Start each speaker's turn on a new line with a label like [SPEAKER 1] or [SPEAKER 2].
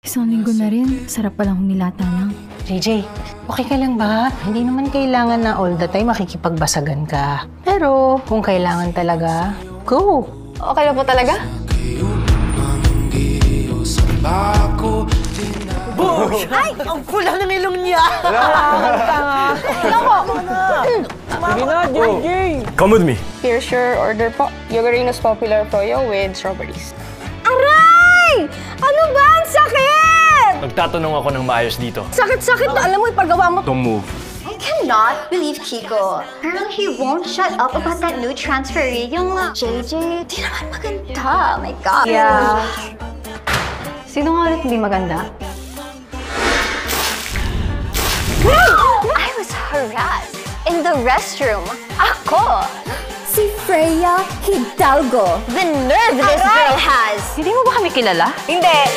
[SPEAKER 1] Isang linggo na rin, sarap palang humilata lang.
[SPEAKER 2] JJ, okay ka lang ba? Hindi naman kailangan na all the time makikipagbasagan ka. Pero kung kailangan talaga, go!
[SPEAKER 3] Okay na po talaga?
[SPEAKER 4] Ay! Ang pula ng ilong niya!
[SPEAKER 5] Sige na, JJ!
[SPEAKER 6] Come with me.
[SPEAKER 3] Here's your order po. Yogurino's popular froyo with strawberries.
[SPEAKER 4] Aray! Ano ba? Ang sakit!
[SPEAKER 6] Nagtatanong ako ng maayos dito.
[SPEAKER 4] Sakit-sakit na. Alam mo, ipagawa mo.
[SPEAKER 6] Don't move.
[SPEAKER 7] I cannot believe Kiko. Parang he won't shut up about that new transferee. Yung JJ, di naman maganda. Oh my God.
[SPEAKER 2] Yeah. Sino nga ulit hindi maganda?
[SPEAKER 7] I was harassed in the restroom. Ako!
[SPEAKER 4] Si Freya Hidalgo.
[SPEAKER 7] The nerve this girl has!
[SPEAKER 2] Hindi mo ba kami kilala?
[SPEAKER 3] Hindi!